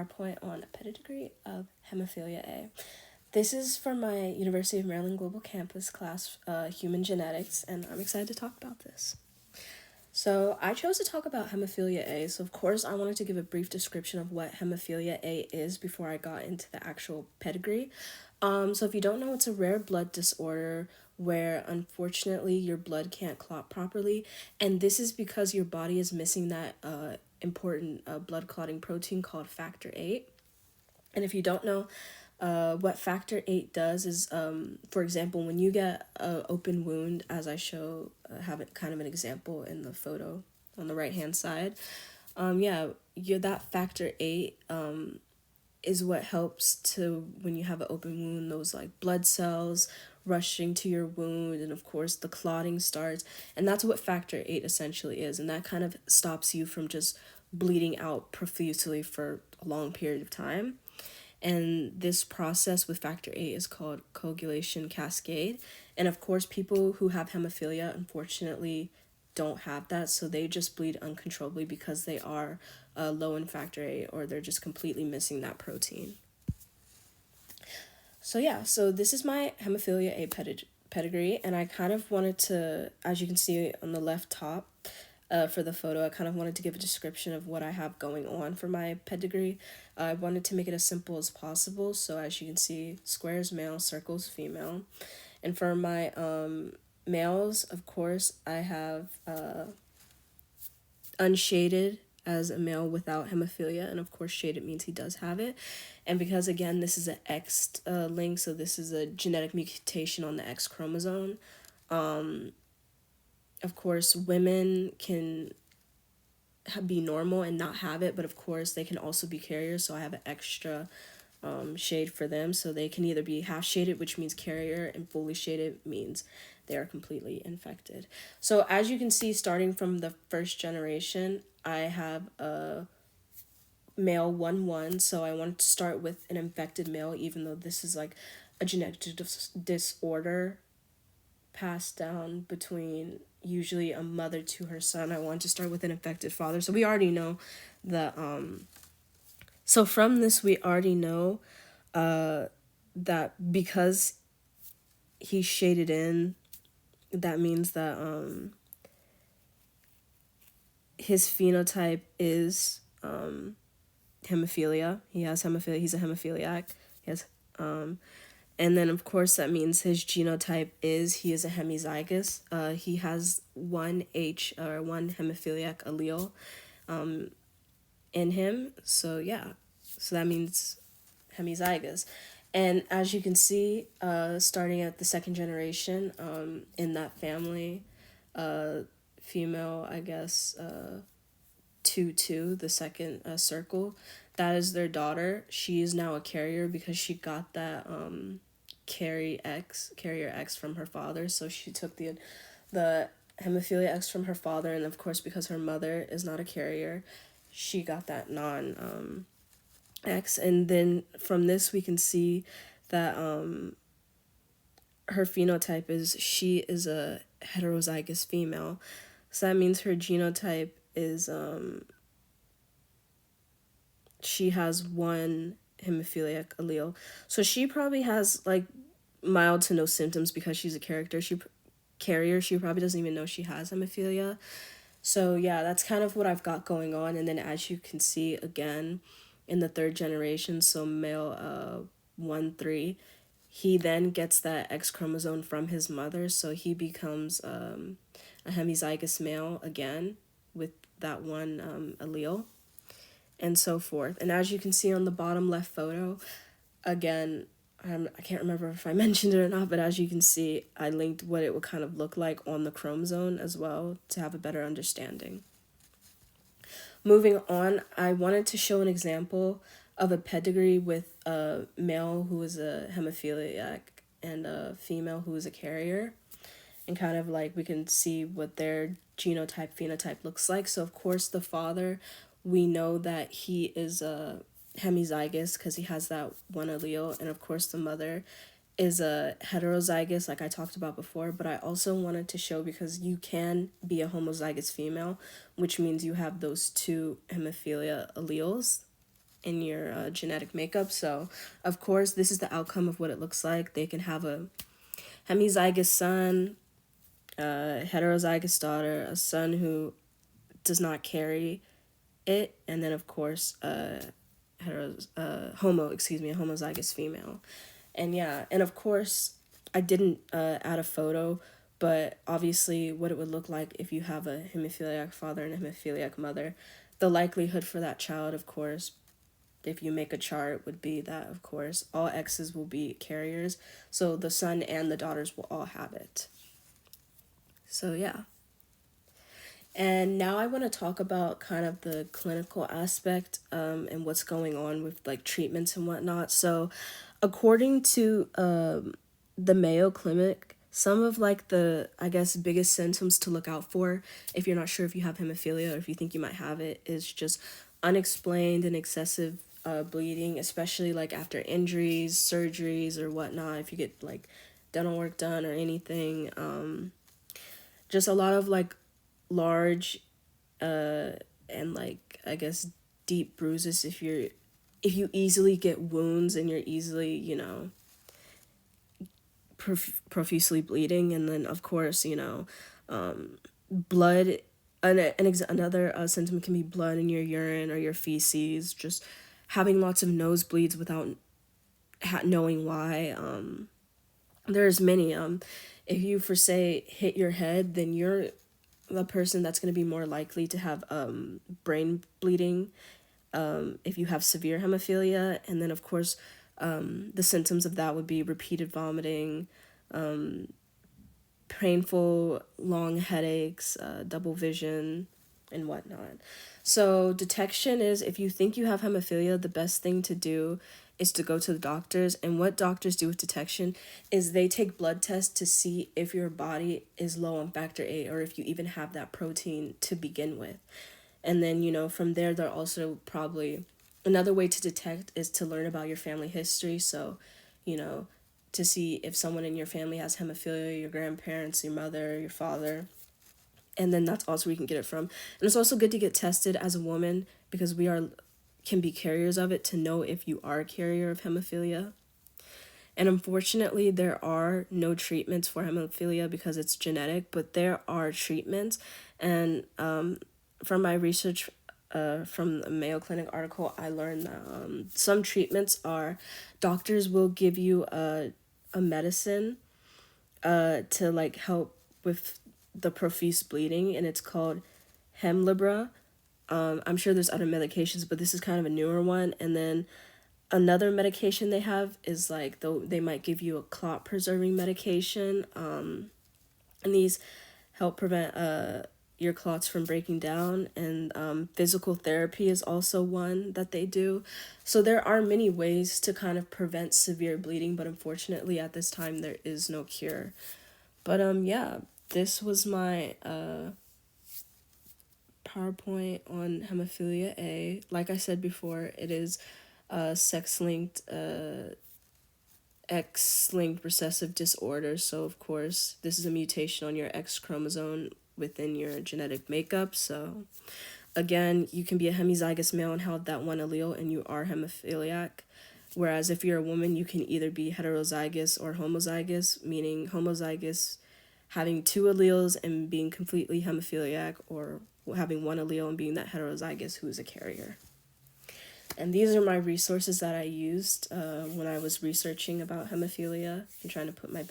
PowerPoint on a pedigree of hemophilia A. This is for my University of Maryland Global Campus class, Human Genetics, and I'm excited to talk about this. So I chose to talk about hemophilia A, so of course I wanted to give a brief description of what hemophilia A is before I got into the actual pedigree. So if you don't know, it's a rare blood disorder where unfortunately your blood can't clot properly, and this is because your body is missing that important blood clotting protein called factor 8. And if you don't know, what factor 8 does is, for example, when you get an open wound, as I have it kind of an example in the photo on the right hand side, that factor 8 is what helps to, when you have an open wound, those like blood cells rushing to your wound, and of course the clotting starts, and that's what factor 8 essentially is, and that kind of stops you from just bleeding out profusely for a long period of time. And this process with factor 8 is called coagulation cascade, and of course people who have hemophilia unfortunately don't have that, so they just bleed uncontrollably because they are low in factor 8, or they're just completely missing that protein. So this is my hemophilia A pedigree, and I kind of wanted to, as you can see on the left top for the photo, I kind of wanted to give a description of what I have going on for my pedigree. I wanted to make it as simple as possible, so as you can see, squares male, circles female. And for my males, of course, I have unshaded as a male without hemophilia, and of course shaded means he does have it. And because again this is an X link, so this is a genetic mutation on the X chromosome, of course women can be normal and not have it, but of course they can also be carriers, so I have an extra shade for them, so they can either be half shaded, which means carrier, and fully shaded means they are completely infected. So as you can see, starting from the first generation, I have a male 1-1, so I wanted to start with an infected male, even though this is like a genetic disorder passed down between usually a mother to her son. I wanted to start with an infected father, so we already know that so from this we already know that because he's shaded in, that means that his phenotype is hemophilia. He has hemophilia. He's a hemophiliac. He has and then of course that means his genotype is he is a hemizygous. He has one hemophiliac allele in him. So that means hemizygous. And as you can see, starting at the second generation, in that family, female, I guess, 2-2, the second circle, that is their daughter. She is now a carrier because she got that carrier X from her father. So she took the hemophilia X from her father, and of course because her mother is not a carrier, she got that non X. And then from this we can see that her phenotype is she is a heterozygous female, so that means her genotype is she has one hemophiliac allele, so she probably has like mild to no symptoms because she's a carrier. She probably doesn't even know she has hemophilia. So that's kind of what I've got going on. And then as you can see again in the third generation, so male 1-3, he then gets that X chromosome from his mother, so he becomes a hemizygous male again with that one allele, and so forth. And as you can see on the bottom left photo, again, I can't remember if I mentioned it or not, but as you can see, I linked what it would kind of look like on the chromosome as well to have a better understanding. Moving on, I wanted to show an example of a pedigree with a male who is a hemophiliac and a female who is a carrier, and kind of like we can see what their genotype phenotype looks like. So of course the father, we know that he is a hemizygous because he has that one allele, and of course the mother is a heterozygous like I talked about before. But I also wanted to show, because you can be a homozygous female, which means you have those two hemophilia alleles, in your genetic makeup. So, of course, this is the outcome of what it looks like. They can have a hemizygous son, a heterozygous daughter, a son who does not carry it, and then of course a homozygous female. And yeah, and of course I didn't add a photo, but obviously what it would look like if you have a hemophiliac father and a hemophiliac mother, the likelihood for that child, of course, if you make a chart, would be that of course all X's will be carriers, so the son and the daughters will all have it. So yeah. And now I want to talk about kind of the clinical aspect, and what's going on with like treatments and whatnot. So, according to the Mayo Clinic, some of like the, I guess, biggest symptoms to look out for if you're not sure if you have hemophilia or if you think you might have it is just unexplained and excessive bleeding, especially like after injuries, surgeries, or whatnot. If you get like dental work done or anything, just a lot of like large and like, I guess, deep bruises if you easily get wounds and you're easily, profusely bleeding. And then of course, blood, another symptom can be blood in your urine or your feces, just having lots of nosebleeds without knowing why. There's many. If you, for say, hit your head, then you're the person that's going to be more likely to have brain bleeding if you have severe hemophilia. And then of course the symptoms of that would be repeated vomiting, painful long headaches, double vision, and whatnot. So detection is, if you think you have hemophilia, the best thing to do is to go to the doctors. And what doctors do with detection is they take blood tests to see if your body is low on factor VIII or if you even have that protein to begin with. And then, from there, they're also probably, another way to detect is to learn about your family history. So, to see if someone in your family has hemophilia, your grandparents, your mother, your father. And then that's also where you can get it from. And it's also good to get tested as a woman because can be carriers of it, to know if you are a carrier of hemophilia. And unfortunately, there are no treatments for hemophilia because it's genetic, but there are treatments. And from my research from the Mayo Clinic article, I learned that some treatments are, doctors will give you a medicine to like help with the profuse bleeding, and it's called Hemlibra. I'm sure there's other medications, but this is kind of a newer one. And then another medication they have is like, they might give you a clot preserving medication, and these help prevent your clots from breaking down. And physical therapy is also one that they do. So there are many ways to kind of prevent severe bleeding, but unfortunately at this time there is no cure. But yeah, this was my PowerPoint on hemophilia A. Like I said before, it is sex-linked, X-linked recessive disorder. So of course, this is a mutation on your X chromosome within your genetic makeup. So again, you can be a hemizygous male and have that one allele and you are hemophiliac. Whereas if you're a woman, you can either be heterozygous or homozygous, meaning homozygous having two alleles and being completely hemophiliac, or having one allele and being that heterozygous who is a carrier. And these are my resources that I used when I was researching about hemophilia and trying to put my